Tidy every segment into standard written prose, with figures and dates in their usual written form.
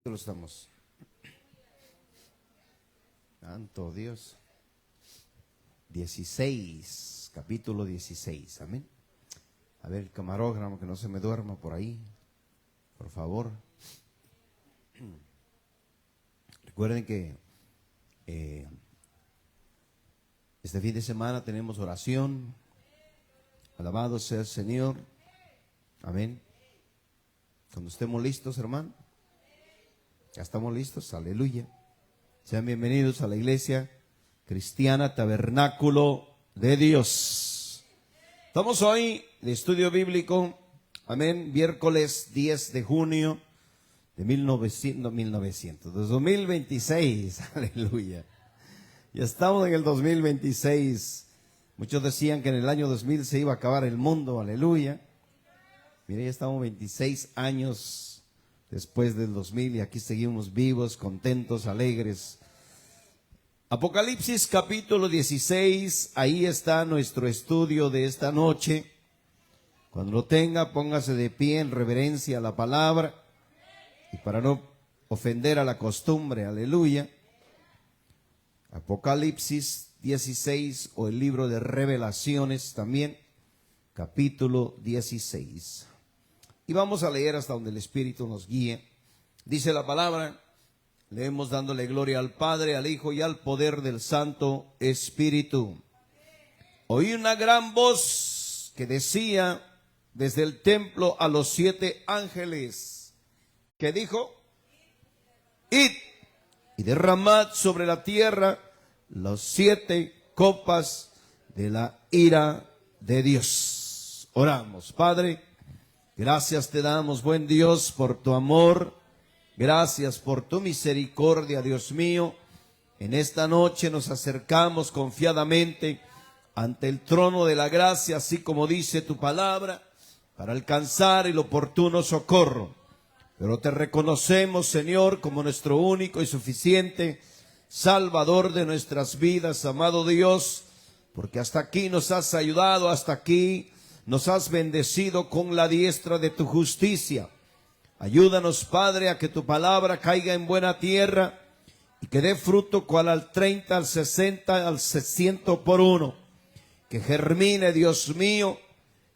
Lo estamos. Santo Dios. 16, capítulo 16, amén. A ver, el camarógrafo, que no se me duerma por ahí, por favor. Recuerden que este fin de semana tenemos oración. Alabado sea el Señor, amén. Cuando estemos listos, hermano. Ya estamos listos, aleluya. Sean bienvenidos a la iglesia cristiana Tabernáculo de Dios. Estamos hoy de estudio bíblico, amén, miércoles 10 de junio de 2026, aleluya. Ya estamos en el 2026. Muchos decían que en el año 2000 se iba a acabar el mundo, aleluya. Mire, ya estamos 26 años después del 2000 y aquí seguimos vivos, contentos, alegres. Apocalipsis capítulo 16, ahí está nuestro estudio de esta noche. Cuando lo tenga, póngase de pie en reverencia a la palabra y para no ofender a la costumbre, aleluya. Apocalipsis 16 o el libro de Revelaciones también, capítulo 16. Y vamos a leer hasta donde el Espíritu nos guíe. Dice la palabra, leemos dándole gloria al Padre, al Hijo y al poder del Santo Espíritu. Oí una gran voz que decía desde el templo a los 7 ángeles, que dijo, id y derramad sobre la tierra las 7 copas de la ira de Dios. Oramos, Padre. Gracias te damos, buen Dios, por tu amor. Gracias por tu misericordia, Dios mío. En esta noche nos acercamos confiadamente ante el trono de la gracia, así como dice tu palabra, para alcanzar el oportuno socorro. Pero te reconocemos, Señor, como nuestro único y suficiente Salvador de nuestras vidas, amado Dios, porque hasta aquí nos has ayudado, hasta aquí nos has bendecido con la diestra de tu justicia. Ayúdanos, Padre, a que tu palabra caiga en buena tierra y que dé fruto cual al 30, al 60, al 600 por uno. Que germine, Dios mío,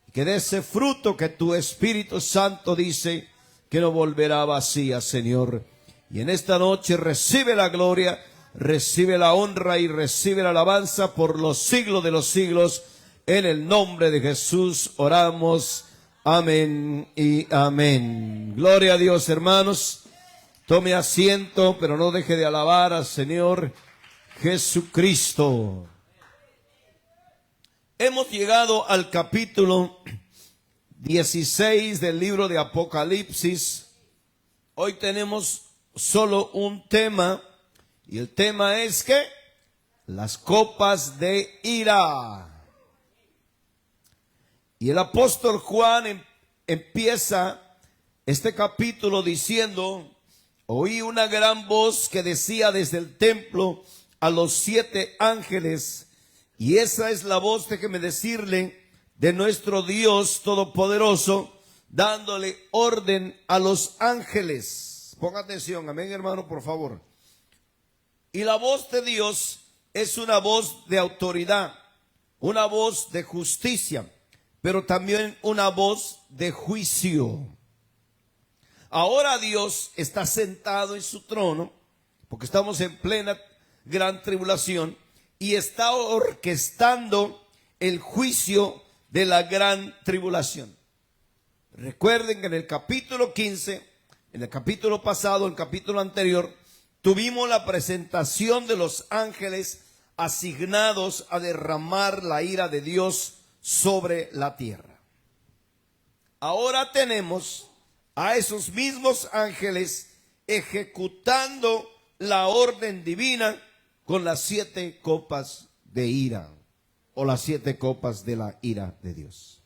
y que dé ese fruto que tu Espíritu Santo dice que no volverá vacía, Señor. Y en esta noche recibe la gloria, recibe la honra y recibe la alabanza por los siglos de los siglos. En el nombre de Jesús oramos, amén y amén. Gloria a Dios, hermanos. Tome asiento, pero no deje de alabar al Señor Jesucristo. Hemos llegado al capítulo 16 del libro de Apocalipsis. Hoy tenemos solo un tema, y el tema es que las copas de ira. Y el apóstol Juan empieza este capítulo diciendo, oí una gran voz que decía desde el templo a los 7 ángeles, y esa es la voz, déjeme decirle, de nuestro Dios Todopoderoso, dándole orden a los ángeles. Ponga atención, amén, hermano, por favor. Y la voz de Dios es una voz de autoridad, una voz de justicia, pero también una voz de juicio. Ahora Dios está sentado en su trono, porque estamos en plena gran tribulación, y está orquestando el juicio de la gran tribulación. Recuerden que en el capítulo 15, en el capítulo pasado, en el capítulo anterior, tuvimos la presentación de los ángeles asignados a derramar la ira de Dios sobre la tierra. Ahora tenemos a esos mismos ángeles ejecutando la orden divina con las 7 copas de ira, o las 7 copas de la ira de Dios.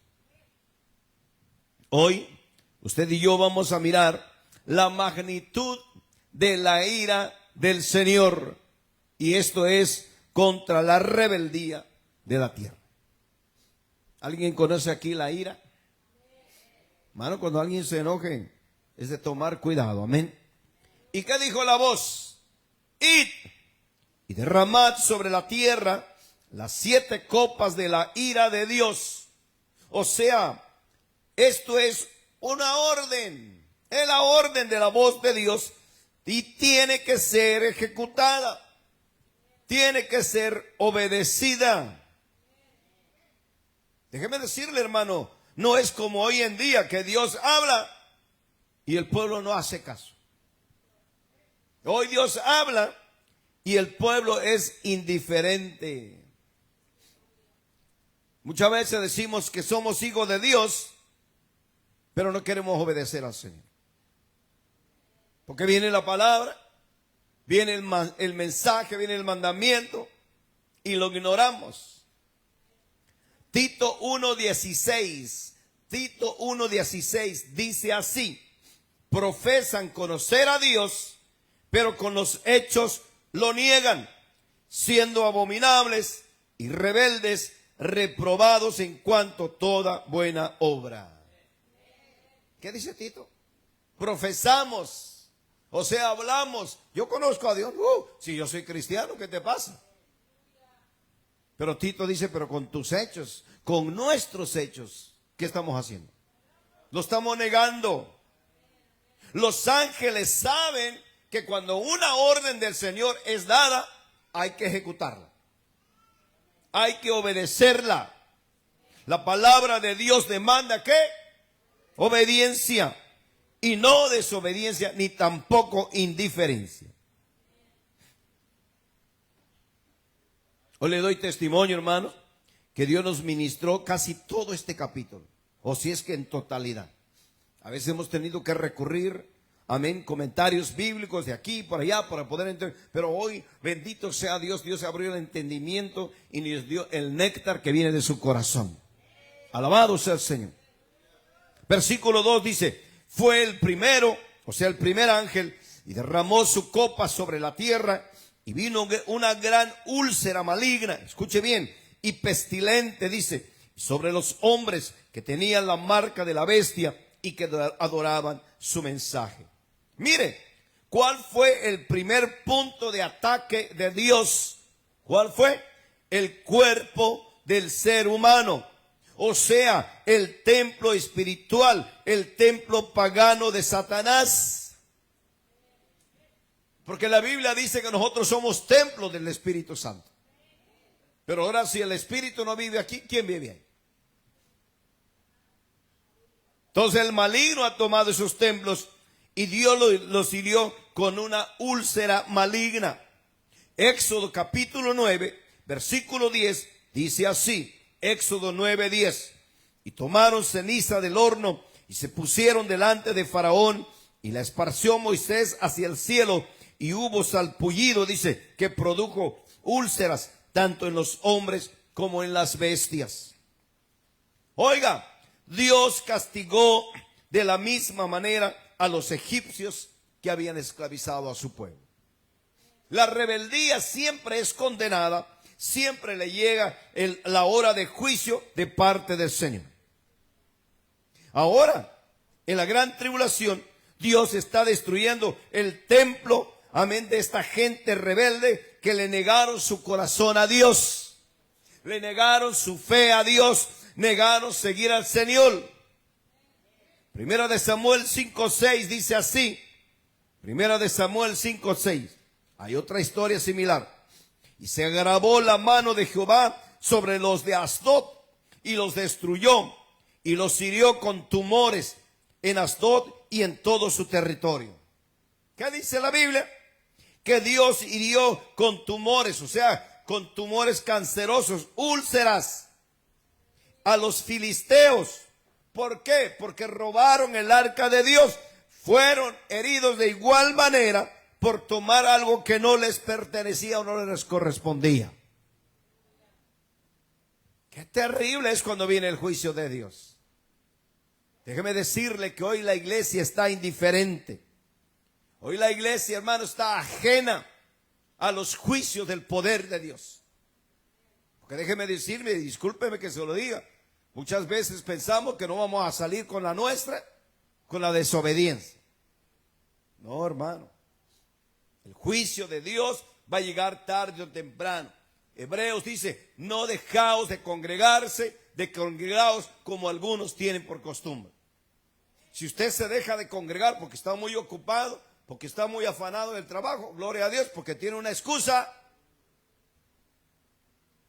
Hoy usted y yo vamos a mirar la magnitud de la ira del Señor, y esto es contra la rebeldía de la tierra. ¿Alguien conoce aquí la ira? Hermano, cuando alguien se enoje, es de tomar cuidado, amén. ¿Y qué dijo la voz? Id y derramad sobre la tierra las 7 copas de la ira de Dios. O sea, esto es una orden. Es la orden de la voz de Dios y tiene que ser ejecutada. Tiene que ser obedecida. Déjeme decirle, hermano, no es como hoy en día que Dios habla y el pueblo no hace caso. Hoy Dios habla y el pueblo es indiferente. Muchas veces decimos que somos hijos de Dios, pero no queremos obedecer al Señor. Porque viene la palabra, viene el mensaje, viene el mandamiento y lo ignoramos. Tito 1:16, Tito 1:16 dice así: profesan conocer a Dios, pero con los hechos lo niegan, siendo abominables y rebeldes, reprobados en cuanto a toda buena obra. ¿Qué dice Tito? Profesamos, o sea, hablamos. Yo conozco a Dios. Si yo soy cristiano, ¿qué te pasa? Pero Tito dice, pero con tus hechos, con nuestros hechos, ¿qué estamos haciendo? Lo estamos negando. Los ángeles saben que cuando una orden del Señor es dada, hay que ejecutarla. Hay que obedecerla. La palabra de Dios demanda ¿qué? Obediencia. Y no desobediencia, ni tampoco indiferencia. Hoy le doy testimonio, hermano, que Dios nos ministró casi todo este capítulo, o si es que en totalidad. A veces hemos tenido que recurrir, amén, comentarios bíblicos de aquí por allá para poder entender. Pero hoy, bendito sea Dios, Dios abrió el entendimiento y nos dio el néctar que viene de su corazón. Alabado sea el Señor. Versículo 2 dice: fue el primero, o sea, el primer ángel, y derramó su copa sobre la tierra, y vino una gran úlcera maligna, escuche bien, y pestilente, dice, sobre los hombres que tenían la marca de la bestia y que adoraban su mensaje. Mire, ¿cuál fue el primer punto de ataque de Dios? ¿Cuál fue? El cuerpo del ser humano. O sea, el templo espiritual, el templo pagano de Satanás. Porque la Biblia dice que nosotros somos templos del Espíritu Santo. Pero ahora, si el Espíritu no vive aquí, ¿quién vive ahí? Entonces el maligno ha tomado esos templos y Dios los hirió con una úlcera maligna. Éxodo capítulo 9, versículo 10, dice así. Éxodo 9:10. Y tomaron ceniza del horno y se pusieron delante de Faraón, y la esparció Moisés hacia el cielo, y hubo salpullido, dice, que produjo úlceras tanto en los hombres como en las bestias. Oiga, Dios castigó de la misma manera a los egipcios que habían esclavizado a su pueblo. La rebeldía siempre es condenada. Siempre le llega la hora de juicio de parte del Señor. Ahora, en la gran tribulación, Dios está destruyendo el templo, amén, de esta gente rebelde que le negaron su corazón a Dios. Le negaron su fe a Dios, negaron seguir al Señor. Primera de Samuel 5:6 dice así. Primera de Samuel 5:6. Hay otra historia similar. Y se agravó la mano de Jehová sobre los de Asdod y los destruyó y los hirió con tumores en Asdod y en todo su territorio. ¿Qué dice la Biblia? Que Dios hirió con tumores, o sea, con tumores cancerosos, úlceras, a los filisteos. ¿Por qué? Porque robaron el arca de Dios. Fueron heridos de igual manera por tomar algo que no les pertenecía o no les correspondía. Qué terrible es cuando viene el juicio de Dios. Déjeme decirle que hoy la iglesia está indiferente. Hoy la iglesia, hermano, está ajena a los juicios del poder de Dios. Porque déjeme decirme, discúlpeme que se lo diga, muchas veces pensamos que no vamos a salir con la nuestra, con la desobediencia. No, hermano. juicio de Dios va a llegar tarde o temprano. Hebreos dice, no dejaos de congregaos como algunos tienen por costumbre. Si usted se deja de congregar porque está muy ocupado, porque está muy afanado del trabajo, gloria a Dios, porque tiene una excusa.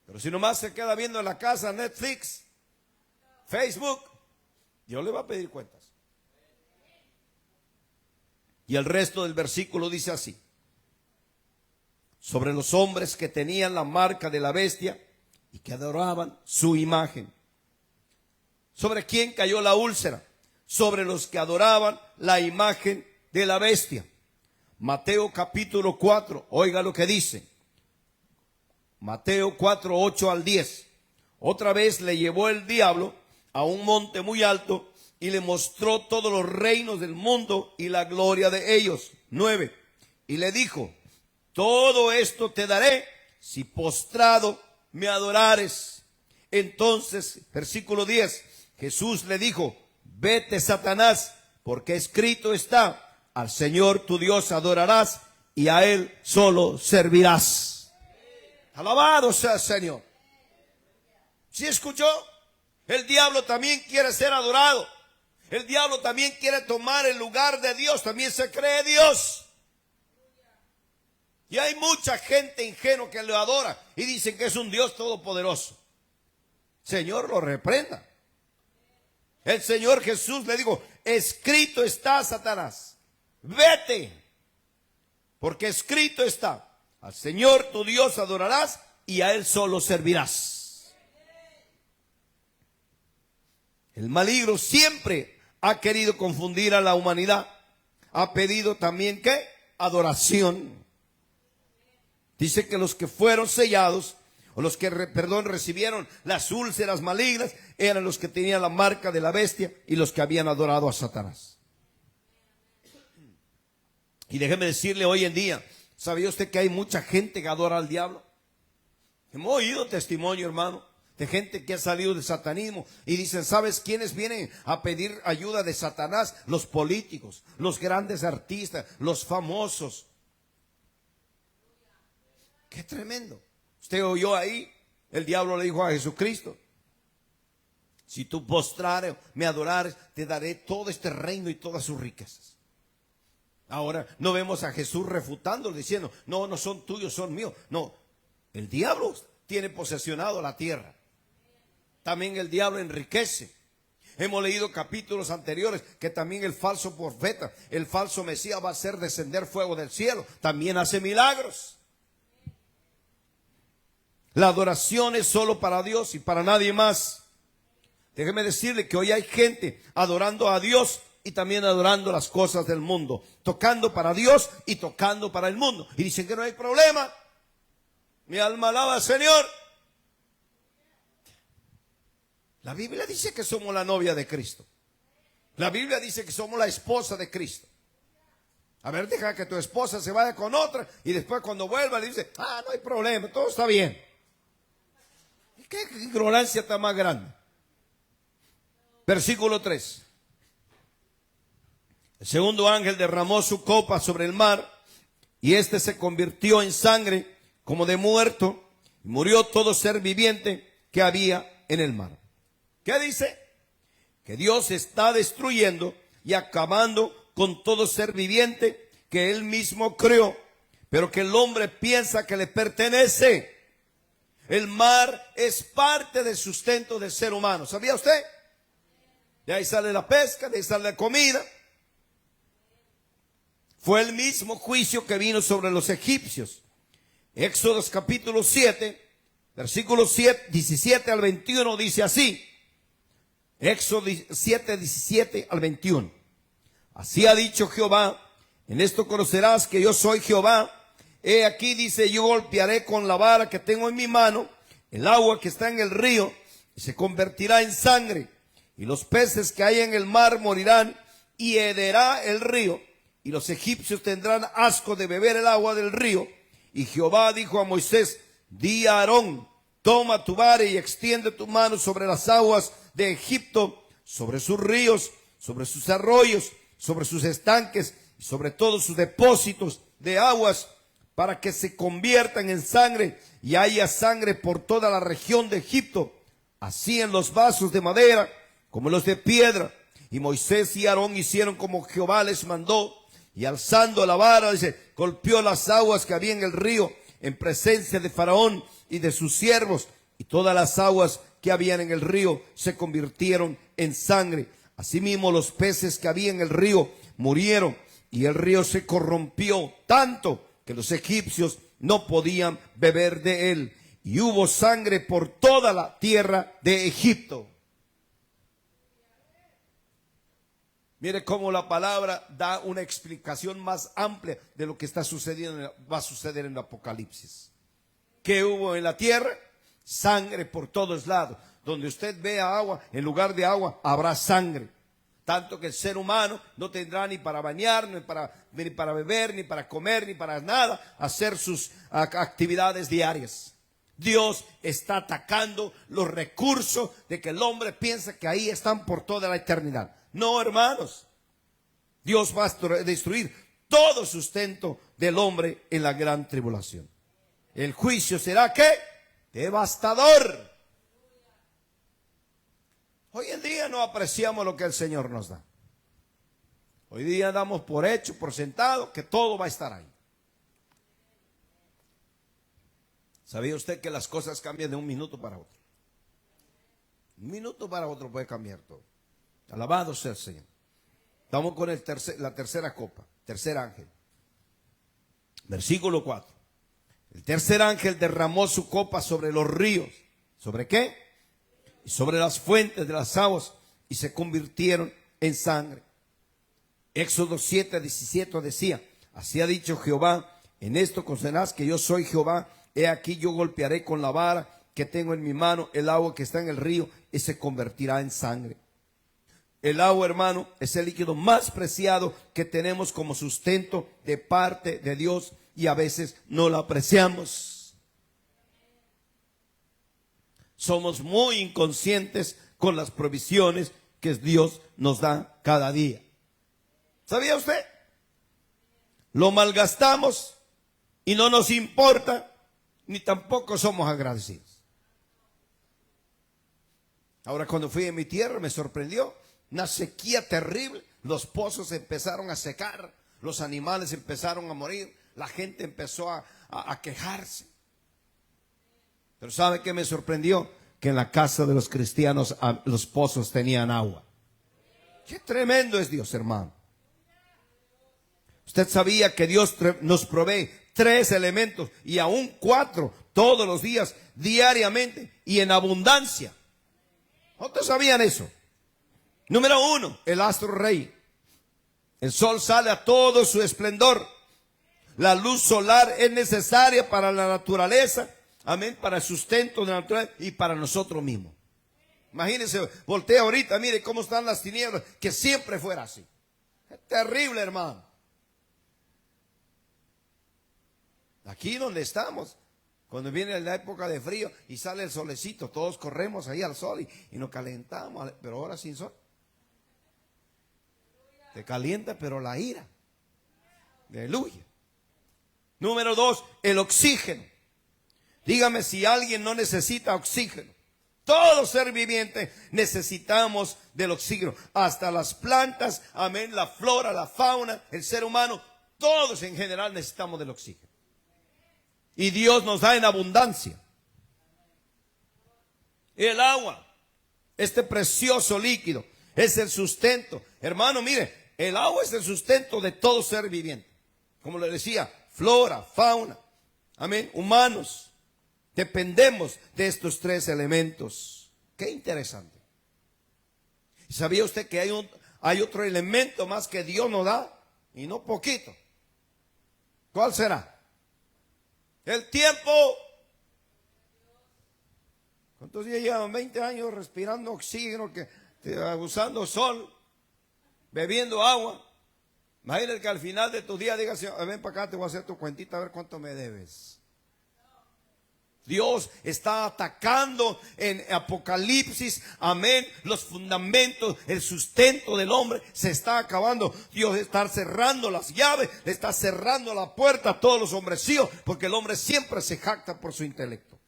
Pero si nomás se queda viendo en la casa Netflix, Facebook, Dios le va a pedir cuentas. Y el resto del versículo dice así: sobre los hombres que tenían la marca de la bestia y que adoraban su imagen. ¿Sobre quién cayó la úlcera? Sobre los que adoraban la imagen de la bestia. Mateo capítulo 4, oiga lo que dice. Mateo 4, 8 al 10. Otra vez le llevó el diablo a un monte muy alto y le mostró todos los reinos del mundo y la gloria de ellos. 9. Y le dijo: todo esto te daré si postrado me adorares. Entonces, versículo 10, Jesús le dijo: vete, Satanás, porque escrito está, al Señor tu Dios adorarás y a Él solo servirás. Alabado sea el Señor. ¿Sí escuchó? El diablo también quiere ser adorado. El diablo también quiere tomar el lugar de Dios. También se cree Dios. Y hay mucha gente ingenua que lo adora y dicen que es un Dios todopoderoso. Señor lo reprenda. El Señor Jesús le dijo: escrito está, Satanás, vete, porque escrito está, al Señor tu Dios adorarás y a Él solo servirás. El maligno siempre ha querido confundir a la humanidad. Ha pedido también ¿qué? Adoración. Dice que los que fueron sellados, o los que, recibieron las úlceras malignas, eran los que tenían la marca de la bestia y los que habían adorado a Satanás. Y déjeme decirle, hoy en día, ¿sabía usted que hay mucha gente que adora al diablo? Hemos oído testimonio, hermano, de gente que ha salido del satanismo y dicen: ¿sabes quiénes vienen a pedir ayuda de Satanás? Los políticos, los grandes artistas, los famosos. ¡Qué tremendo! Usted oyó ahí, el diablo le dijo a Jesucristo: si tú postrares, me adorares, te daré todo este reino y todas sus riquezas. Ahora no vemos a Jesús refutándolo, diciendo: no, no son tuyos, son míos. No, el diablo tiene posesionado la tierra. También el diablo enriquece. Hemos leído capítulos anteriores que también el falso profeta, el falso Mesías va a hacer descender fuego del cielo. También hace milagros. La adoración es solo para Dios y para nadie más. Déjeme decirle que hoy hay gente adorando a Dios y también adorando las cosas del mundo, tocando para Dios y tocando para el mundo. Y dicen que no hay problema. Mi alma alaba al Señor. La Biblia dice que somos la novia de Cristo. La Biblia dice que somos la esposa de Cristo. A ver, deja que tu esposa se vaya con otra y después cuando vuelva le dice: no hay problema, todo está bien. ¿Qué ignorancia tan más grande? Versículo 3. El segundo ángel derramó su copa sobre el mar y éste se convirtió en sangre como de muerto y murió todo ser viviente que había en el mar. ¿Qué dice? Que Dios está destruyendo y acabando con todo ser viviente que Él mismo creó, pero que el hombre piensa que le pertenece. El mar es parte del sustento del ser humano. ¿Sabía usted? De ahí sale la pesca, de ahí sale la comida. Fue el mismo juicio que vino sobre los egipcios. Éxodo capítulo 7, versículos 17 al 21 dice así. Éxodo 7, 17 al 21. Así ha dicho Jehová: en esto conocerás que yo soy Jehová. He aquí, dice, yo golpearé con la vara que tengo en mi mano el agua que está en el río y se convertirá en sangre, y los peces que hay en el mar morirán, y hederá el río, y los egipcios tendrán asco de beber el agua del río. Y Jehová dijo a Moisés: di a Aarón: toma tu vara y extiende tu mano sobre las aguas de Egipto, sobre sus ríos, sobre sus arroyos, sobre sus estanques y sobre todos sus depósitos de aguas, para que se conviertan en sangre y haya sangre por toda la región de Egipto, así en los vasos de madera como en los de piedra. Y Moisés y Aarón hicieron como Jehová les mandó, y alzando la vara, dice, golpeó las aguas que había en el río en presencia de Faraón y de sus siervos, y todas las aguas que habían en el río se convirtieron en sangre. Asimismo los peces que había en el río murieron, y el río se corrompió tanto que los egipcios no podían beber de él, y hubo sangre por toda la tierra de Egipto. Mire cómo la palabra da una explicación más amplia de lo que está sucediendo, va a suceder en el Apocalipsis. ¿Qué hubo en la tierra? Sangre por todos lados. Donde usted vea agua, en lugar de agua habrá sangre. Tanto que el ser humano no tendrá ni para bañar, ni para beber, ni para comer, ni para nada, hacer sus actividades diarias. Dios está atacando los recursos de que el hombre piensa que ahí están por toda la eternidad. No, hermanos, Dios va a destruir todo sustento del hombre en la gran tribulación. El juicio será ¿qué? Devastador. Hoy en día no apreciamos lo que el Señor nos da. Hoy día damos por hecho, por sentado, que todo va a estar ahí. ¿Sabía usted que las cosas cambian de un minuto para otro? Un minuto para otro puede cambiar todo. Alabado sea el Señor. Estamos con la tercera copa, tercer ángel. Versículo 4. El tercer ángel derramó su copa sobre los ríos. ¿Sobre qué? Y sobre las fuentes de las aguas, y se convirtieron en sangre. Éxodo 7:17 decía, así ha dicho Jehová, en esto conocerás que yo soy Jehová, he aquí yo golpearé con la vara que tengo en mi mano el agua que está en el río, y se convertirá en sangre. El agua, hermano, es el líquido más preciado que tenemos como sustento de parte de Dios, y a veces no la apreciamos. Somos muy inconscientes con las provisiones que Dios nos da cada día. ¿Sabía usted? Lo malgastamos y no nos importa, ni tampoco somos agradecidos. Ahora, cuando fui a mi tierra me sorprendió una sequía terrible. Los pozos empezaron a secar, los animales empezaron a morir, la gente empezó a quejarse. Pero ¿sabe qué me sorprendió? Que en la casa de los cristianos los pozos tenían agua. Qué tremendo es Dios, hermano. Usted sabía que Dios nos provee 3 elementos y aún 4 todos los días, diariamente y en abundancia. ¿Cuántos sabían eso? Número 1, el astro rey. El sol sale a todo su esplendor. La luz solar es necesaria para la naturaleza, amén, para el sustento de la naturaleza y para nosotros mismos. Imagínense, voltea ahorita, mire cómo están las tinieblas, que siempre fuera así. Es terrible, hermano. Aquí donde estamos, cuando viene la época de frío y sale el solecito, todos corremos ahí al sol y nos calentamos, pero ahora sin sol. Te calienta, pero la ira. Aleluya. Número 2, el oxígeno. Dígame si alguien no necesita oxígeno. Todo ser viviente necesitamos del oxígeno. Hasta las plantas, amén, la flora, la fauna, el ser humano, todos en general necesitamos del oxígeno. Y Dios nos da en abundancia. El agua, este precioso líquido, es el sustento. Hermano, mire, el agua es el sustento de todo ser viviente. Como le decía, flora, fauna, amén, humanos. Dependemos de estos 3 elementos. Qué interesante. ¿Sabía usted que hay otro elemento más que Dios nos da? Y no poquito. ¿Cuál será? El tiempo. ¿Cuántos días llevan? 20 años respirando oxígeno, usando sol, bebiendo agua. Imagínate que al final de tu día digas, ven para acá, te voy a hacer tu cuentita a ver cuánto me debes. Dios está atacando en Apocalipsis, amén, los fundamentos, el sustento del hombre se está acabando. Dios está cerrando las llaves, le está cerrando la puerta a todos los hombrecillos, porque el hombre siempre se jacta por su intelecto.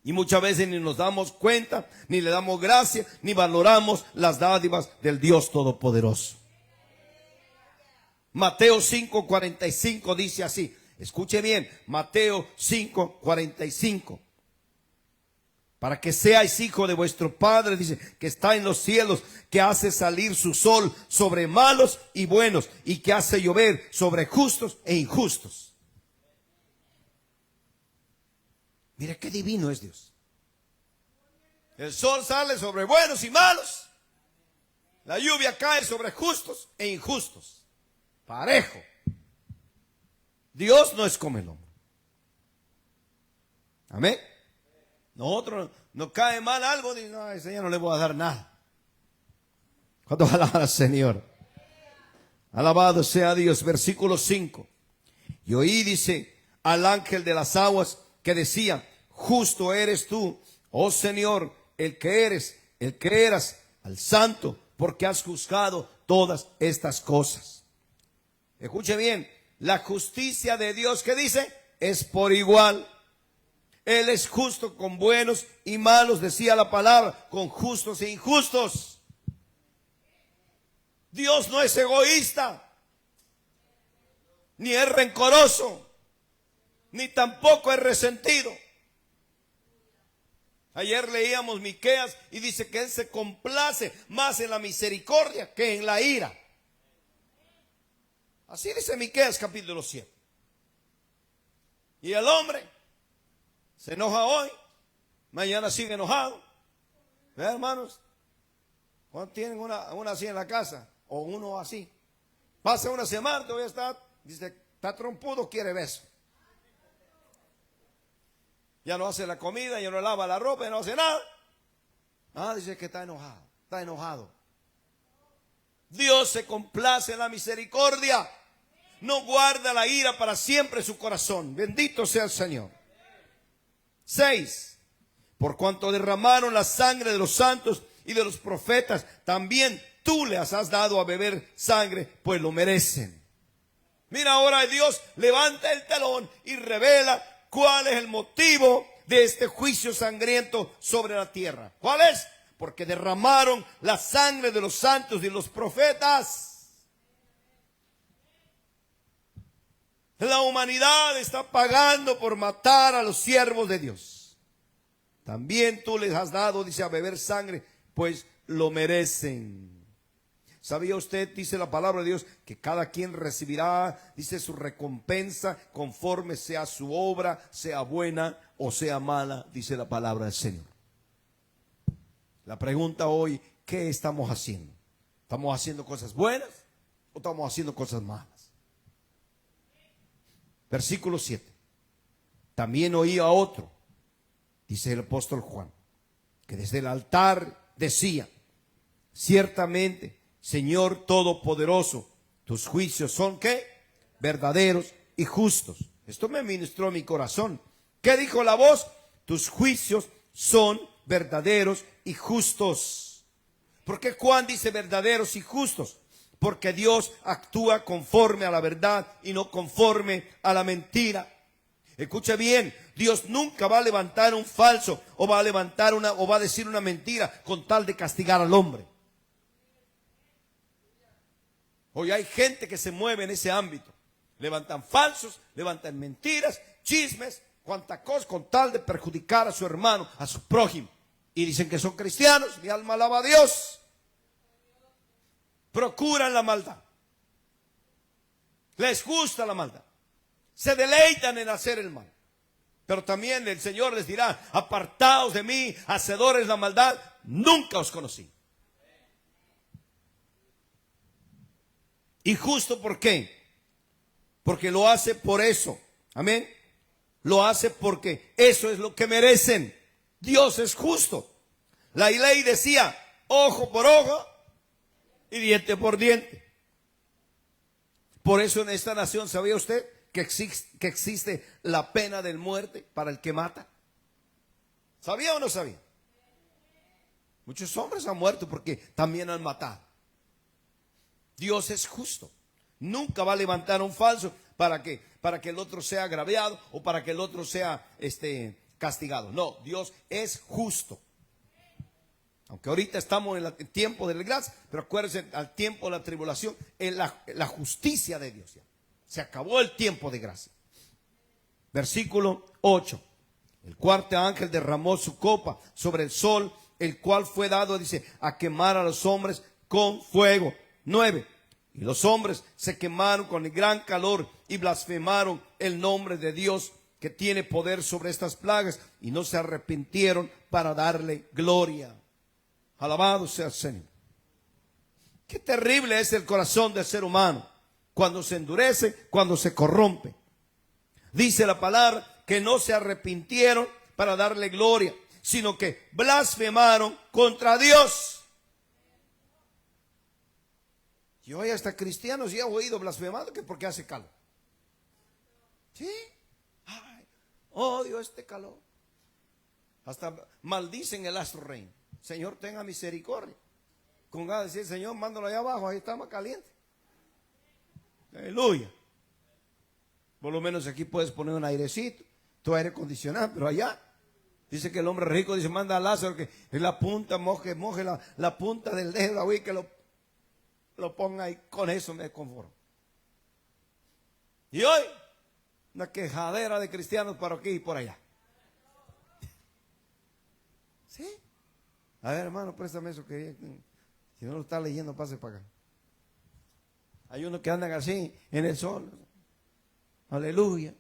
Y muchas veces ni nos damos cuenta, ni le damos gracia, ni valoramos las dádivas del Dios Todopoderoso. Mateo 5:45 dice así. Escuche bien, Mateo 5:45. Para que seáis hijo de vuestro Padre, dice, que está en los cielos, que hace salir su sol sobre malos y buenos, y que hace llover sobre justos e injustos. Mira qué divino es Dios. El sol sale sobre buenos y malos. La lluvia cae sobre justos e injustos. Parejo. Dios no es como el hombre. Amén. Nosotros nos cae mal algo y no, a ese ya no le voy a dar nada. ¿Cuánto alaban al Señor? Alabado sea Dios. Versículo 5. Y oí, dice, al ángel de las aguas que decía, justo eres tú, oh Señor, el que eres, el que eras, al santo, porque has juzgado todas estas cosas. Escuche bien. La justicia de Dios, ¿qué dice? Es por igual. Él es justo con buenos y malos, decía la palabra, con justos e injustos. Dios no es egoísta, ni es rencoroso, ni tampoco es resentido. Ayer leíamos Miqueas y dice que Él se complace más en la misericordia que en la ira. Así dice Miqueas capítulo 7. Y el hombre se enoja hoy, mañana sigue enojado. ¿Verdad, hermanos? ¿Cuántos tienen una así en la casa? O uno así. Pasa una semana, todavía está, dice, está trompudo, quiere beso. Ya no hace la comida, ya no lava la ropa, ya no hace nada. Dice que está enojado, está enojado. Dios se complace en la misericordia. No guarda la ira para siempre en su corazón. Bendito sea el Señor. 6. Por cuanto derramaron la sangre de los santos y de los profetas, también tú les has dado a beber sangre, pues lo merecen. Mira, ahora Dios levanta el telón y revela cuál es el motivo de este juicio sangriento sobre la tierra. ¿Cuál es? Porque derramaron la sangre de los santos y los profetas. La humanidad está pagando por matar a los siervos de Dios. También tú les has dado, dice, a beber sangre, pues lo merecen. ¿Sabía usted, dice la palabra de Dios, que cada quien recibirá, dice, su recompensa conforme sea su obra, sea buena o sea mala, dice la palabra del Señor? La pregunta hoy, ¿qué estamos haciendo? ¿Estamos haciendo cosas buenas o estamos haciendo cosas malas? Versículo 7. También oí a otro, dice el apóstol Juan, que desde el altar decía, ciertamente, Señor Todopoderoso, tus juicios son, ¿qué? Verdaderos y justos. Esto me ministró mi corazón. ¿Qué dijo la voz? Tus juicios son verdaderos y justos. ¿Por qué Juan dice verdaderos y justos? Porque Dios actúa conforme a la verdad y no conforme a la mentira. Escuche bien, Dios nunca va a levantar un falso o va a decir una mentira con tal de castigar al hombre. Hoy hay gente que se mueve en ese ámbito. Levantan falsos, levantan mentiras, chismes, cuanta cosa con tal de perjudicar a su hermano, a su prójimo. Y dicen que son cristianos, mi alma alaba a Dios. Procuran la maldad. Les gusta la maldad. Se deleitan en hacer el mal. Pero también el Señor les dirá, apartaos de mí, hacedores de la maldad, nunca os conocí. ¿Y justo por qué? Porque lo hace por eso. Amén. Lo hace porque eso es lo que merecen. Dios es justo. La ley decía, ojo por ojo y diente por diente. Por eso en esta nación, ¿sabía usted que existe la pena de muerte para el que mata? ¿Sabía o no sabía? Muchos hombres han muerto porque también han matado. Dios es justo. Nunca va a levantar un falso para que el otro sea agraviado o para que el otro sea castigado. No, Dios es justo. Aunque ahorita estamos en el tiempo del gracia, pero acuérdense, al tiempo de la tribulación, en la justicia de Dios. Ya. Se acabó el tiempo de gracia. Versículo 8. El cuarto ángel derramó su copa sobre el sol, el cual fue dado, dice, a quemar a los hombres con fuego. 9. Y los hombres se quemaron con el gran calor y blasfemaron el nombre de Dios que tiene poder sobre estas plagas y no se arrepintieron para darle gloria. Alabado sea el Señor. Qué terrible es el corazón del ser humano cuando se endurece, cuando se corrompe. Dice la palabra que no se arrepintieron para darle gloria, sino que blasfemaron contra Dios. Yo hoy hasta cristianos ya he oído blasfemando que porque hace calor. ¿Sí? Ay, odio este calor. Hasta maldicen el astro rey. Señor, tenga misericordia. Con ganas de decir, Señor, mándalo allá abajo, ahí está más caliente. Aleluya. Por lo menos aquí puedes poner un airecito, tu aire acondicionado, pero allá dice que el hombre rico dice, manda a Lázaro que en la punta, moje la punta del dedo, güey, que lo ponga ahí, con eso me conformo. Y hoy, una quejadera de cristianos por aquí y por allá. ¿Sí? A ver, hermano, préstame eso que si no lo está leyendo, pase para acá. Hay unos que andan así en el sol. Aleluya.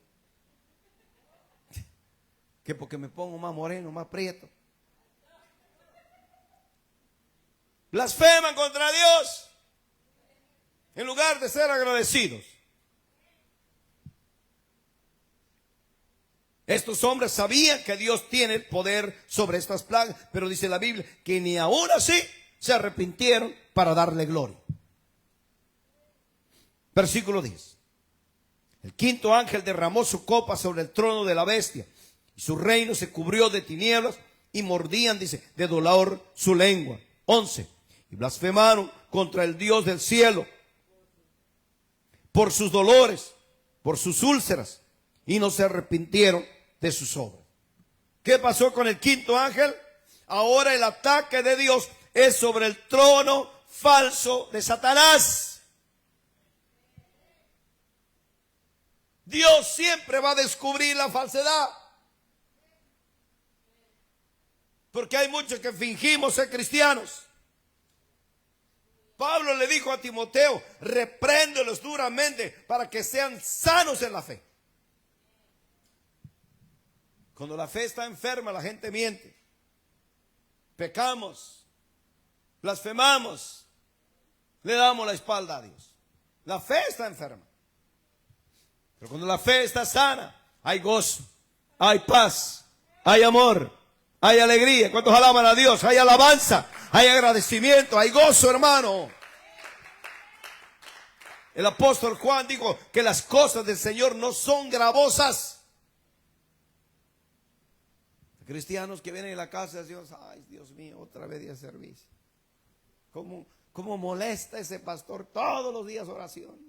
Que porque me pongo más moreno, más prieto. Blasfeman contra Dios en lugar de ser agradecidos. Estos hombres sabían que Dios tiene el poder sobre estas plagas, pero dice la Biblia que ni aún así se arrepintieron para darle gloria. Versículo 10. El quinto ángel derramó su copa sobre el trono de la bestia y su reino se cubrió de tinieblas y mordían, dice, de dolor su lengua. 11. Y blasfemaron contra el Dios del cielo por sus dolores, por sus úlceras, y no se arrepintieron de sus obras. ¿Qué pasó con el quinto ángel? Ahora el ataque de Dios es sobre el trono falso de Satanás. Dios siempre va a descubrir la falsedad. Porque hay muchos que fingimos ser cristianos. Pablo le dijo a Timoteo, repréndelos duramente para que sean sanos en la fe. Cuando la fe está enferma, la gente miente. Pecamos, blasfemamos, le damos la espalda a Dios. La fe está enferma. Pero cuando la fe está sana, hay gozo, hay paz, hay amor, hay alegría. ¿Cuántos alaban a Dios? Hay alabanza, hay agradecimiento, hay gozo, hermano. El apóstol Juan dijo que las cosas del Señor no son gravosas. Cristianos que vienen a la casa de Dios, ay, Dios mío, otra vez día de servicio. ¿Cómo molesta ese pastor todos los días oración?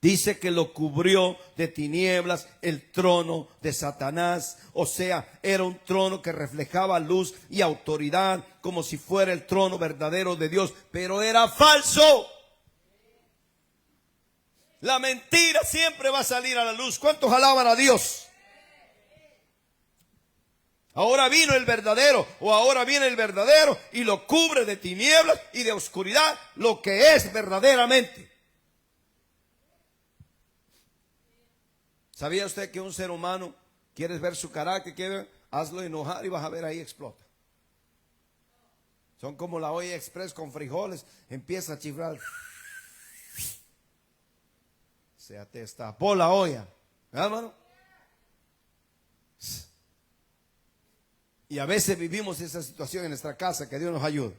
Dice que lo cubrió de tinieblas el trono de Satanás. O sea, era un trono que reflejaba luz y autoridad como si fuera el trono verdadero de Dios, pero era falso. La mentira siempre va a salir a la luz. ¿Cuántos alaban a Dios? Ahora vino el verdadero, o ahora viene el verdadero y lo cubre de tinieblas y de oscuridad, lo que es verdaderamente. ¿Sabía usted que un ser humano, quieres ver su carácter, hazlo enojar y vas a ver ahí explota? Son como la olla express con frijoles, empieza a chiflar. Se destapó la olla, ¿verdad, hermano? Y a veces vivimos esa situación en nuestra casa, que Dios nos ayude.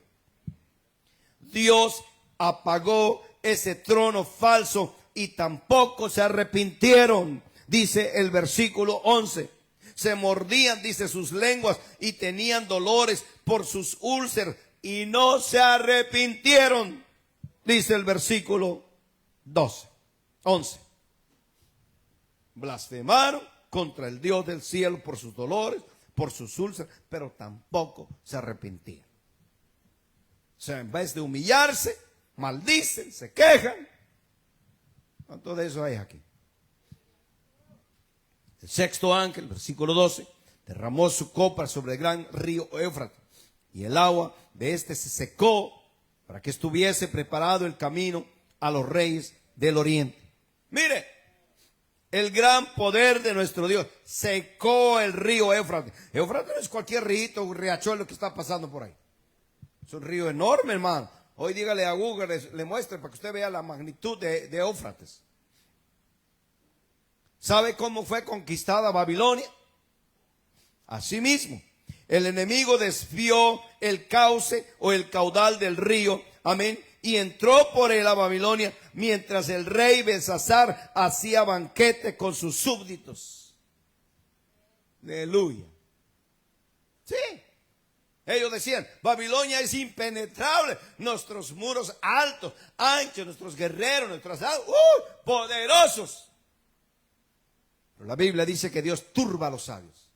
Dios apagó ese trono falso y tampoco se arrepintieron. Dice el versículo 11. Se mordían, dice, sus lenguas y tenían dolores por sus úlceras y no se arrepintieron. Dice el versículo 11. Blasfemaron contra el Dios del cielo por sus dolores, por sus úlceras, pero tampoco se arrepentían. O sea, en vez de humillarse, maldicen, se quejan. ¿Cuánto de eso hay aquí? El sexto ángel, versículo 12, derramó su copa sobre el gran río Éufrates, y el agua de este se secó para que estuviese preparado el camino a los reyes del oriente. Mire, el gran poder de nuestro Dios secó el río Éufrates. Éufrates no es cualquier río, un riachuelo que está pasando por ahí. Es un río enorme, hermano. Hoy dígale a Google, le muestre para que usted vea la magnitud de Éufrates. ¿Sabe cómo fue conquistada Babilonia? Asimismo, el enemigo desvió el cauce o el caudal del río, amén, y entró por él a Babilonia, mientras el rey Belsasar hacía banquete con sus súbditos. Aleluya. Sí. Ellos decían, Babilonia es impenetrable, nuestros muros altos, anchos, nuestros guerreros, nuestras poderosos. Pero la Biblia dice que Dios turba a los sabios.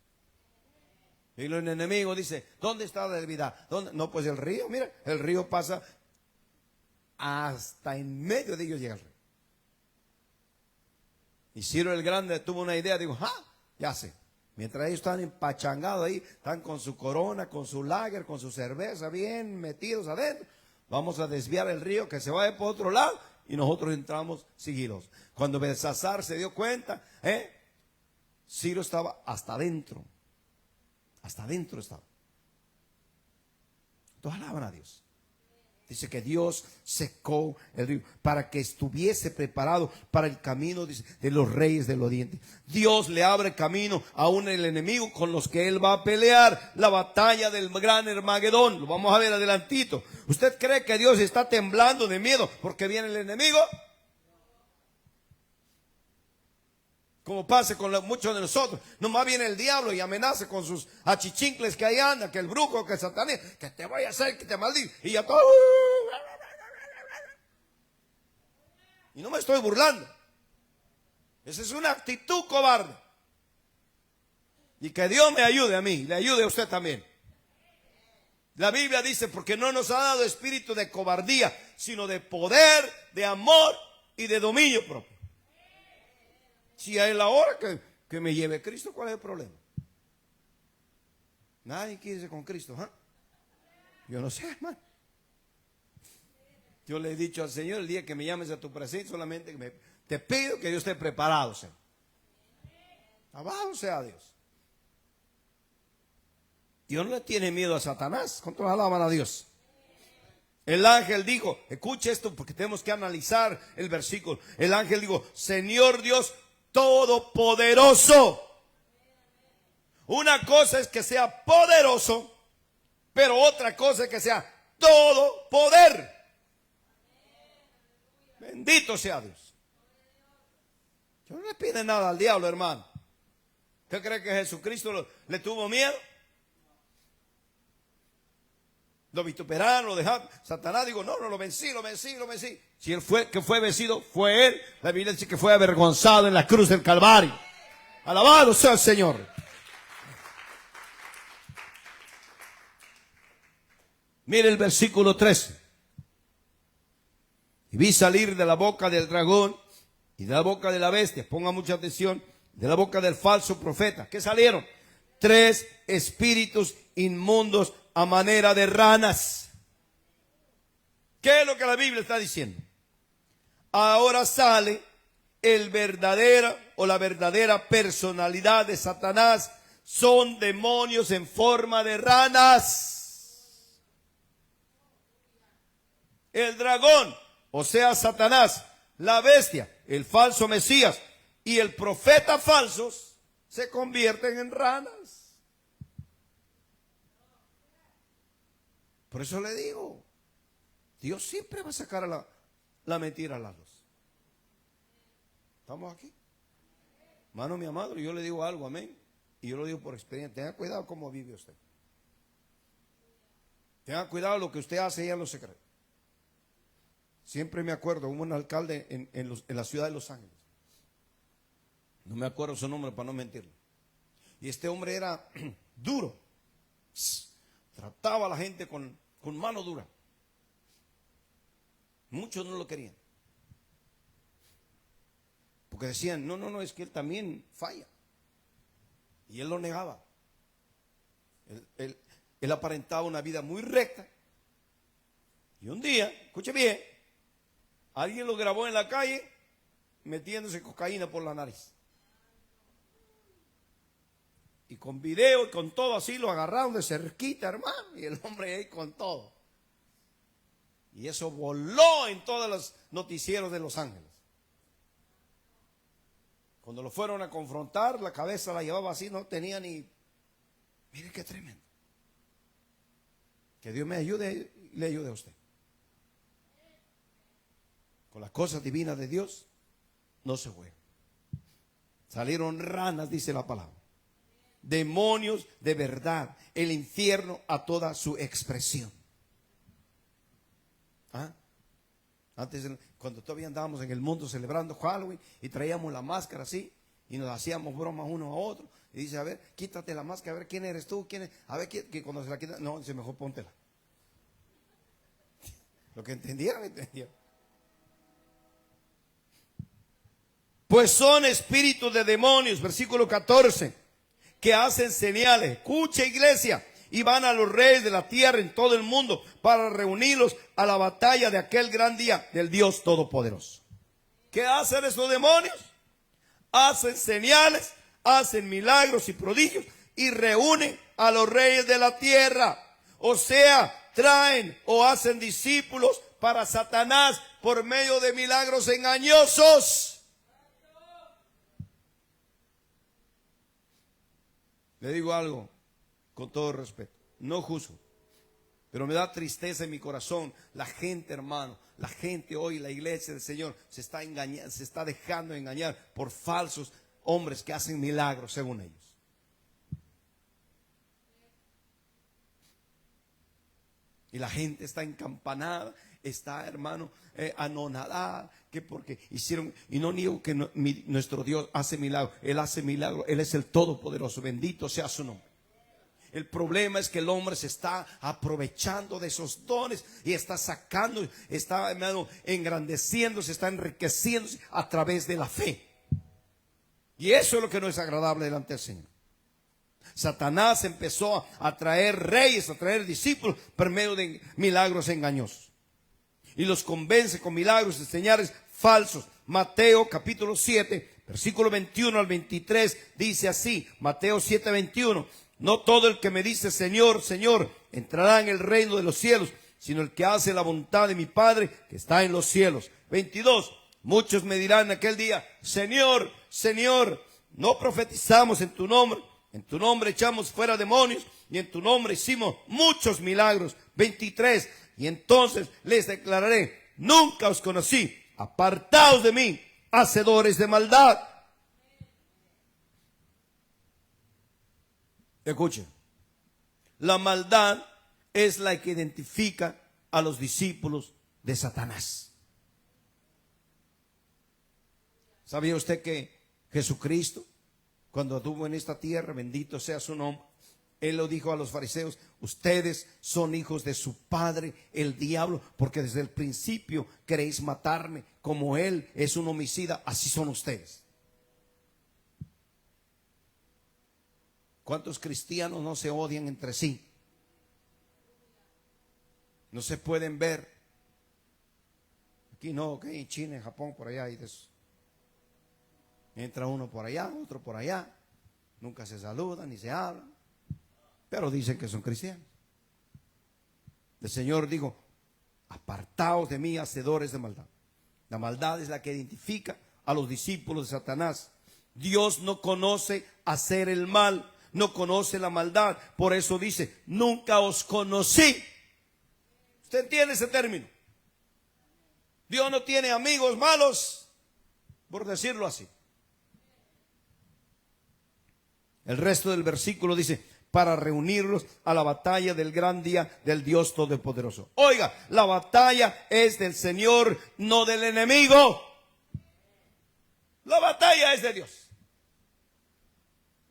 Y el enemigo dice, ¿dónde está la debilidad? ¿Dónde? No, pues el río, mira, el río pasa hasta en medio de ellos llega el río. Y Ciro el Grande tuvo una idea, dijo, ya sé. Mientras ellos están empachangados ahí, están con su corona, con su lager, con su cerveza, bien metidos adentro, vamos a desviar el río que se vaya por otro lado y nosotros entramos sigilosos. Cuando Belsasar se dio cuenta, Ciro estaba hasta adentro estaba. Entonces alaban a Dios. Dice que Dios secó el río para que estuviese preparado para el camino, dice, de los reyes del oriente. Dios le abre camino aún el enemigo con los que él va a pelear la batalla del gran Armagedón. Lo vamos a ver adelantito. ¿Usted cree que Dios está temblando de miedo porque viene el enemigo? Como pasa con muchos de nosotros. Nomás viene el diablo y amenaza con sus achichincles que ahí anda, que el brujo, que el satanás, que te voy a hacer, que te maldiga. Y ya todo. Y no me estoy burlando. Esa es una actitud cobarde. Y que Dios me ayude a mí, le ayude a usted también. La Biblia dice, porque no nos ha dado espíritu de cobardía, sino de poder, de amor y de dominio propio. Si es la hora que me lleve Cristo, ¿cuál es el problema? Nadie quiere irse con Cristo, ¿eh? Yo no sé, hermano. Yo le he dicho al Señor, el día que me llames a tu presencia, solamente te pido que yo esté preparado, Señor. Alabado sea Dios. Dios no le tiene miedo a Satanás. ¿Cuántos alaban a Dios? El ángel dijo, escuche esto porque tenemos que analizar el versículo. El ángel dijo, Señor Dios Todopoderoso. Una cosa es que sea poderoso, pero otra cosa es que sea todo poder. Bendito sea Dios. Yo no le pide nada al diablo, hermano. ¿Usted cree que Jesucristo le tuvo miedo? Lo vituperaron, lo dejaron. Satanás dijo, no, lo vencí. Si él fue, que fue vencido, fue él. La Biblia dice que fue avergonzado en la cruz del Calvario. Alabado sea el Señor. Mire el versículo 13. Y vi salir de la boca del dragón y de la boca de la bestia, ponga mucha atención, de la boca del falso profeta. ¿Qué salieron? 3 espíritus inmundos a manera de ranas. ¿Qué es lo que la Biblia está diciendo? Ahora sale el verdadero o la verdadera personalidad de Satanás. Son demonios en forma de ranas. El dragón, o sea Satanás, la bestia, el falso Mesías y el profeta falsos se convierten en ranas. Por eso le digo, Dios siempre va a sacar la mentira a la luz. ¿Estamos aquí? Hermano, mi amado, yo le digo algo, amén. Y yo lo digo por experiencia. Tenga cuidado cómo vive usted. Tenga cuidado lo que usted hace ya en lo secreto. Siempre me acuerdo, hubo un alcalde en la ciudad de Los Ángeles. No me acuerdo su nombre para no mentirle. Y este hombre era duro. Trataba a la gente con mano dura. Muchos no lo querían. Porque decían, no, es que él también falla. Y él lo negaba. Él aparentaba una vida muy recta. Y un día, escuche bien, alguien lo grabó en la calle metiéndose cocaína por la nariz. Y con video y con todo así lo agarraron de cerquita, hermano. Y el hombre ahí con todo. Y eso voló en todos los noticieros de Los Ángeles. Cuando lo fueron a confrontar, la cabeza la llevaba así, no tenía ni... Mire qué tremendo. Que Dios me ayude y le ayude a usted. Con las cosas divinas de Dios no se juega. Salieron ranas, dice la palabra. Demonios de verdad. El infierno a toda su expresión. ¿Ah? Antes, cuando todavía andábamos en el mundo celebrando Halloween y traíamos la máscara así y nos hacíamos bromas uno a otro. Y dice, a ver, quítate la máscara, a ver quién eres tú, quién es. A ver, que cuando se la quita, no, dice, mejor póntela. Lo que entendieron, entendieron. Pues son espíritus de demonios, versículo 14, que hacen señales. Escucha, iglesia. Y van a los reyes de la tierra en todo el mundo para reunirlos a la batalla de aquel gran día del Dios Todopoderoso. ¿Qué hacen esos demonios? Hacen señales, hacen milagros y prodigios y reúnen a los reyes de la tierra. O sea, traen o hacen discípulos para Satanás por medio de milagros engañosos. Le digo algo. Con todo respeto, no juzgo, pero me da tristeza en mi corazón. La gente, hermano, la gente hoy, la iglesia del Señor, se está engañando, se está dejando engañar por falsos hombres que hacen milagros según ellos. Y la gente está encampanada, está, hermano, anonadada, que porque hicieron, y no niego que nuestro Dios hace milagros, Él hace milagros, Él es el Todopoderoso, bendito sea su nombre. El problema es que el hombre se está aprovechando de esos dones y está sacando, está, hermano, engrandeciéndose, está enriqueciéndose a través de la fe. Y eso es lo que no es agradable delante del Señor. Satanás empezó a traer reyes, a traer discípulos por medio de milagros engañosos. Y los convence con milagros y señales falsos. Mateo capítulo 7, versículo 21 al 23 dice así. Mateo 7, 21. No todo el que me dice Señor, Señor, entrará en el reino de los cielos, sino el que hace la voluntad de mi Padre que está en los cielos. 22. Muchos me dirán en aquel día, Señor, Señor, no profetizamos en tu nombre echamos fuera demonios y en tu nombre hicimos muchos milagros. 23. Y entonces les declararé, nunca os conocí, apartaos de mí, hacedores de maldad. Escuchen, la maldad es la que identifica a los discípulos de Satanás. ¿Sabía usted que Jesucristo, cuando estuvo en esta tierra, bendito sea su nombre, Él lo dijo a los fariseos, ustedes son hijos de su padre, el diablo, porque desde el principio queréis matarme, como Él es un homicida, así son ustedes. ¿Cuántos cristianos no se odian entre sí? No se pueden ver. Aquí no, ok, en China, en Japón, por allá hay de eso. Entra uno por allá, otro por allá. Nunca se saludan ni se hablan. Pero dicen que son cristianos. El Señor dijo, apartaos de mí, hacedores de maldad. La maldad es la que identifica a los discípulos de Satanás. Dios no conoce hacer el mal. No conoce la maldad, por eso dice, nunca os conocí. ¿Usted entiende ese término? Dios no tiene amigos malos, por decirlo así. El resto del versículo dice, para reunirlos a la batalla del gran día del Dios Todopoderoso. Oiga, la batalla es del Señor, no del enemigo. La batalla es de Dios.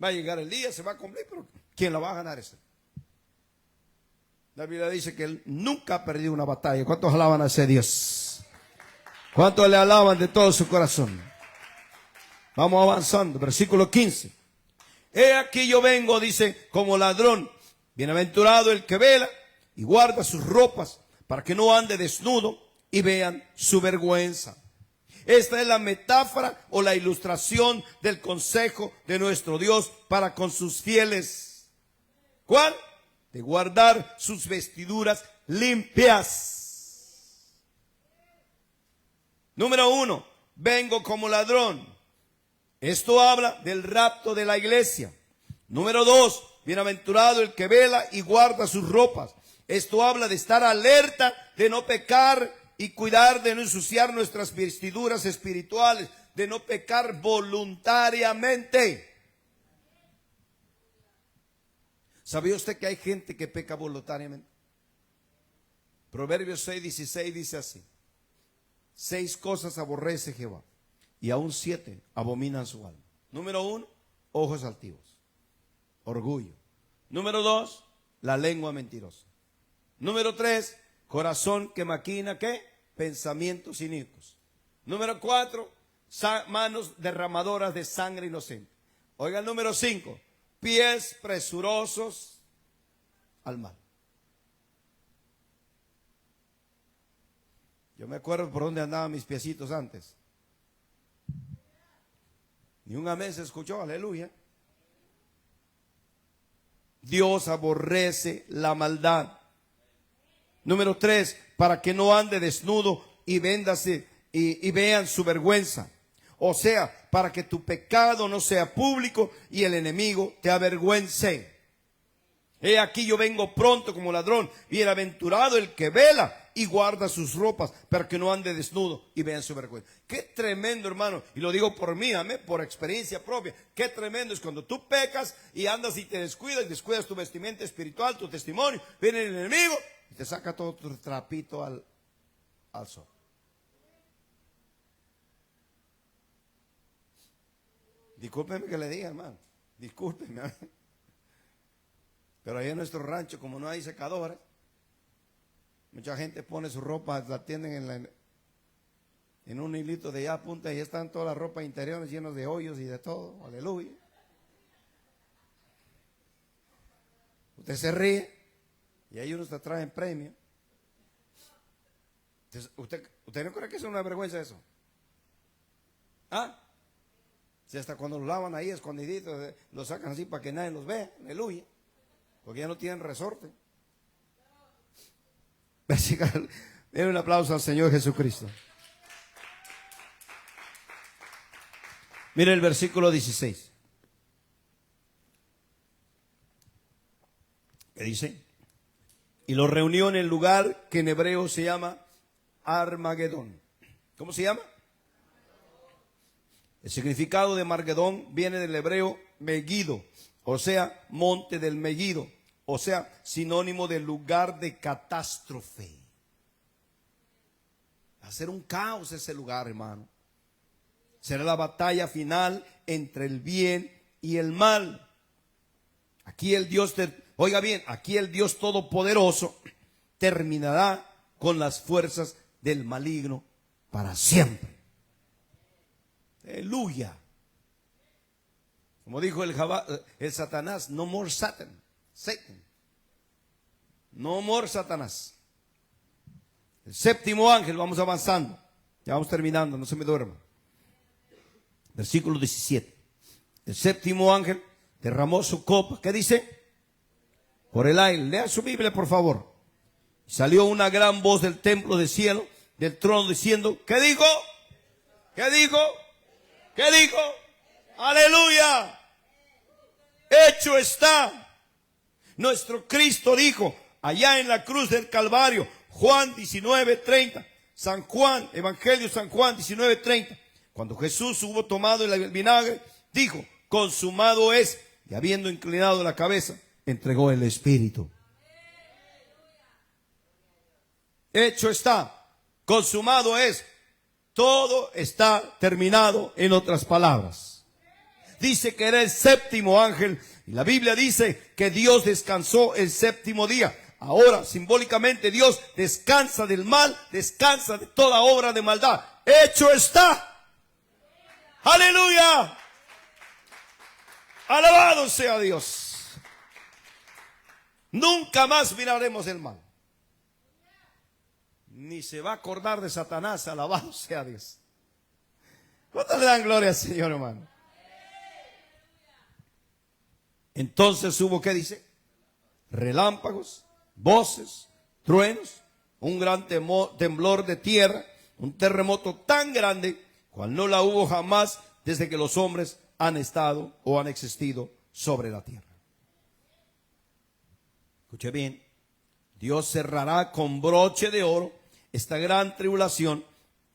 Va a llegar el día, se va a cumplir, pero ¿quién la va a ganar ese? La Biblia dice que Él nunca ha perdido una batalla. ¿Cuántos alaban a ese Dios? ¿Cuántos le alaban de todo su corazón? Vamos avanzando, versículo 15. He aquí yo vengo, dice, como ladrón. Bienaventurado el que vela y guarda sus ropas, para que no ande desnudo y vean su vergüenza. Esta es la metáfora o la ilustración del consejo de nuestro Dios para con sus fieles. ¿Cuál? De guardar sus vestiduras limpias. Número 1, vengo como ladrón. Esto habla del rapto de la iglesia. Número 2, bienaventurado el que vela y guarda sus ropas. Esto habla de estar alerta, de no pecar y cuidar de no ensuciar nuestras vestiduras espirituales, de no pecar voluntariamente. ¿Sabía usted que hay gente que peca voluntariamente? Proverbios 6:16 dice así: 6 cosas aborrece Jehová, y aún 7 abominan su alma. Número 1, ojos altivos, orgullo. Número 2, la lengua mentirosa. Número 3, corazón que maquina, ¿qué? Pensamientos inicuos. Número 4, manos derramadoras de sangre inocente. Oiga el número 5, pies presurosos al mal. Yo me acuerdo por dónde andaban mis piecitos antes. Ni un amén se escuchó, aleluya. Dios aborrece la maldad. Número 3, para que no ande desnudo y véndase y vean su vergüenza. O sea, para que tu pecado no sea público y el enemigo te avergüence. He aquí yo vengo pronto como ladrón. Bienaventurado el que vela y guarda sus ropas, para que no ande desnudo y vean su vergüenza. Qué tremendo, hermano, y lo digo por mí, amén, por experiencia propia. Qué tremendo es cuando tú pecas y andas y te descuidas, y descuidas tu vestimenta espiritual, tu testimonio. Viene el enemigo y te saca todo tu trapito al sol. Discúlpeme que le diga, hermano, discúlpeme. Pero ahí en nuestro rancho, como no hay secadores, mucha gente pone su ropa, la tienden en un hilito de allá a punta, y están todas las ropas interiores llenas de hoyos y de todo. Aleluya. Usted se ríe y hay unos que traen premio. Entonces, ¿usted no cree que es una vergüenza eso? ¿Ah? Si hasta cuando lo lavan ahí escondiditos, lo sacan así para que nadie los vea. Aleluya. Porque ya no tienen resorte. Den un aplauso al Señor Jesucristo. Mire el versículo 16. ¿Qué dice? Y lo reunió en el lugar que en hebreo se llama Armagedón. ¿Cómo se llama? El significado de Margedón viene del hebreo Megiddo, o sea, monte del Megiddo, o sea, sinónimo de lugar de catástrofe. Va a ser un caos ese lugar, hermano. Será la batalla final entre el bien y el mal. Aquí el Dios, oiga bien, aquí el Dios Todopoderoso terminará con las fuerzas del maligno para siempre. Aleluya. Como dijo el Satanás, no more Satan. No more Satanás. El séptimo ángel, vamos avanzando. Ya vamos terminando, no se me duerma. Versículo 17. El séptimo ángel derramó su copa. ¿Qué dice? Por el aire. Lea su Biblia, por favor. Salió una gran voz del templo del cielo, del trono, diciendo, ¿qué dijo? ¿Qué dijo? ¿Qué dijo? Aleluya. Hecho está. Nuestro Cristo dijo allá en la cruz del Calvario, Juan 19:30, San Juan, Evangelio San Juan 19:30. Cuando Jesús hubo tomado el vinagre, dijo, consumado es, y habiendo inclinado la cabeza, entregó el Espíritu. Hecho está, consumado es, todo está terminado, en otras palabras. Dice que era el séptimo ángel, y la Biblia dice que Dios descansó el séptimo día. Ahora, simbólicamente, Dios descansa del mal, descansa de toda obra de maldad. Hecho está. Aleluya. Alabado sea Dios. Nunca más miraremos el mal. Ni se va a acordar de Satanás. Alabado sea Dios. ¿Cuánto le dan gloria al Señor, hermano? Entonces hubo, ¿qué dice? Relámpagos, voces, truenos, un gran temblor de tierra, un terremoto tan grande cual no la hubo jamás desde que los hombres han estado o han existido sobre la tierra. Escuche bien, Dios cerrará con broche de oro esta gran tribulación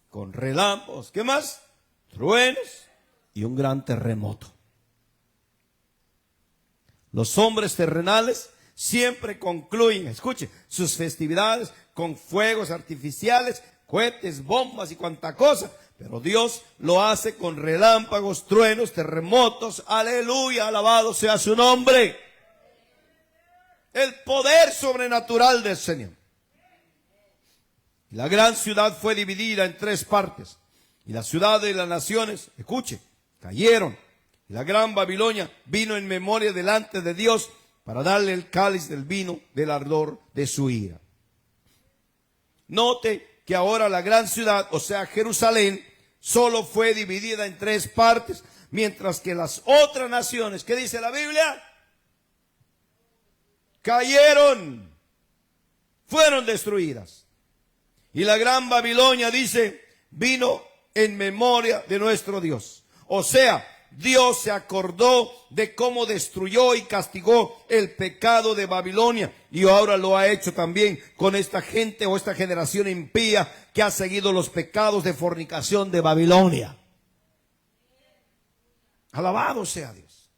con relámpagos, ¿qué más? Truenos y un gran terremoto. Los hombres terrenales siempre concluyen, escuche, sus festividades con fuegos artificiales, cohetes, bombas y cuanta cosa. Pero Dios lo hace con relámpagos, truenos, terremotos. Aleluya, alabado sea su nombre. El poder sobrenatural del Señor. La gran ciudad fue dividida en 3 partes. Y las ciudades y las naciones, escuche, cayeron. Y la gran Babilonia vino en memoria delante de Dios para darle el cáliz del vino del ardor de su ira. Note que ahora la gran ciudad, o sea Jerusalén, solo fue dividida en 3 partes, mientras que las otras naciones, ¿qué dice la Biblia? Cayeron, fueron destruidas. Y la gran Babilonia, dice, vino en memoria de nuestro Dios. O sea, Dios se acordó de cómo destruyó y castigó el pecado de Babilonia, y ahora lo ha hecho también con esta gente o esta generación impía que ha seguido los pecados de fornicación de Babilonia. Alabado sea Dios.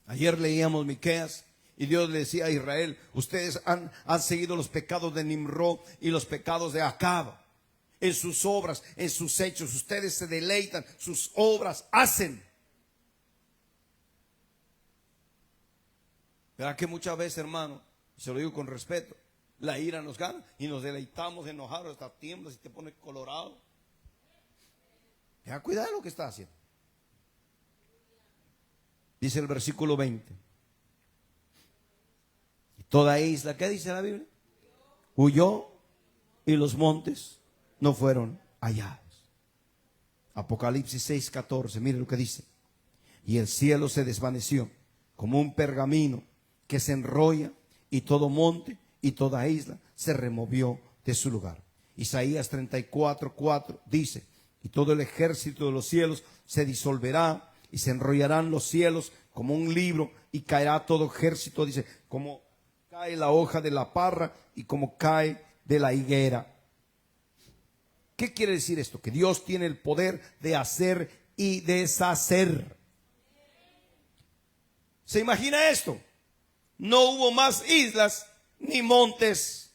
Ayer leíamos Miqueas y Dios le decía a Israel, ustedes han seguido los pecados de Nimrod y los pecados de Acab. En sus obras, en sus hechos, ustedes se deleitan, sus obras hacen. ¿Verdad que muchas veces, hermano, se lo digo con respeto, la ira nos gana y nos deleitamos enojados, hasta tiemblas y te pones colorado? Tenga cuidado de lo que está haciendo. Dice el versículo 20. Y toda isla, ¿qué dice la Biblia? Huyó y los montes no fueron hallados. Apocalipsis 6:14, mire lo que dice. Y el cielo se desvaneció como un pergamino que se enrolla, y todo monte y toda isla se removió de su lugar. Isaías 34:4 dice, y todo el ejército de los cielos se disolverá, y se enrollarán los cielos como un libro, y caerá todo ejército, dice, como cae la hoja de la parra y como cae de la higuera. ¿Qué quiere decir esto? Que Dios tiene el poder de hacer y deshacer. ¿Se imagina esto? No hubo más islas ni montes.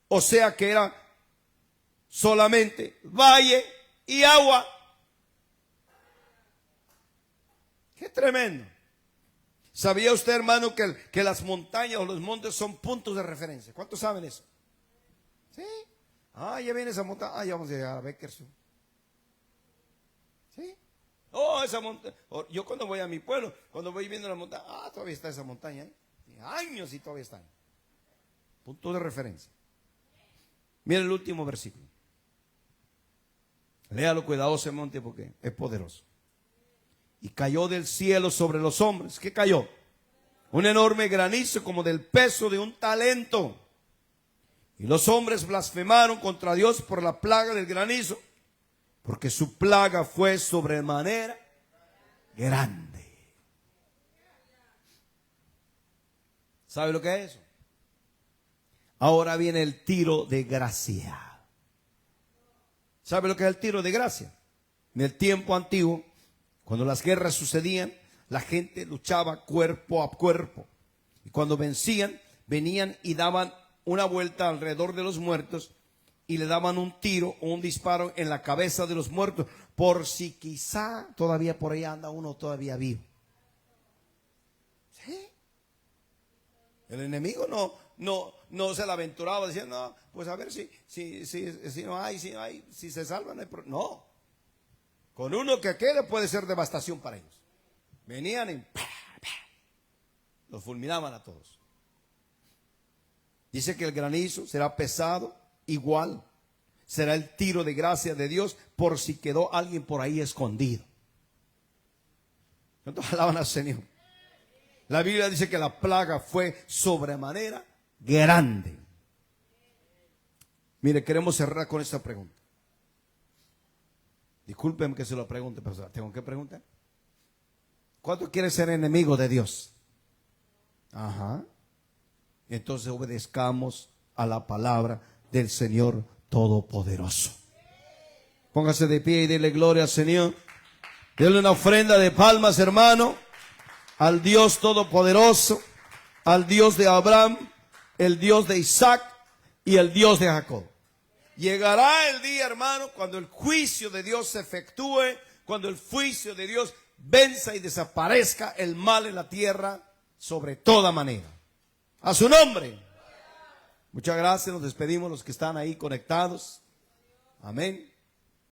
O sea que era solamente valle y agua. ¡Qué tremendo! ¿Sabía usted, hermano, que las montañas o los montes son puntos de referencia? ¿Cuántos saben eso? ¿Sí? Ya viene esa montaña. Ya vamos a llegar a Beckersfield. ¿Sí? Esa montaña. Yo cuando voy a mi pueblo, cuando voy viendo la montaña, todavía está esa montaña. Años y todavía están. Punto de referencia. Miren el último versículo. Léalo cuidadosamente porque es poderoso. Y cayó del cielo sobre los hombres. ¿Qué cayó? Un enorme granizo como del peso de un talento. Y los hombres blasfemaron contra Dios por la plaga del granizo, porque su plaga fue sobremanera grande. ¿Sabe lo que es eso? Ahora viene el tiro de gracia. ¿Sabe lo que es el tiro de gracia? En el tiempo antiguo, cuando las guerras sucedían, la gente luchaba cuerpo a cuerpo. Y cuando vencían, venían y daban una vuelta alrededor de los muertos y le daban un tiro o un disparo en la cabeza de los muertos, por si quizá todavía por ahí anda uno todavía vivo. ¿Sí? El enemigo no se la aventuraba diciendo, no, pues a ver si no hay, si se salvan. No. Con uno que quede puede ser devastación para ellos. Venían y los fulminaban a todos. Dice que el granizo será pesado, igual. Será el tiro de gracia de Dios por si quedó alguien por ahí escondido. ¿Cuántos alaban al Señor? La Biblia dice que la plaga fue sobremanera grande. Mire, queremos cerrar con esta pregunta. Discúlpenme que se lo pregunte, pero tengo que preguntar. ¿Cuánto quiere ser enemigo de Dios? Ajá. Entonces obedezcamos a la palabra del Señor Todopoderoso. Póngase de pie y dele gloria al Señor. Dele una ofrenda de palmas, hermano, al Dios Todopoderoso, al Dios de Abraham, el Dios de Isaac y el Dios de Jacob. Llegará el día, hermano, cuando el juicio de Dios se efectúe, cuando el juicio de Dios venza y desaparezca el mal en la tierra sobre toda manera. A su nombre. Muchas gracias, nos despedimos los que están ahí conectados. Amén.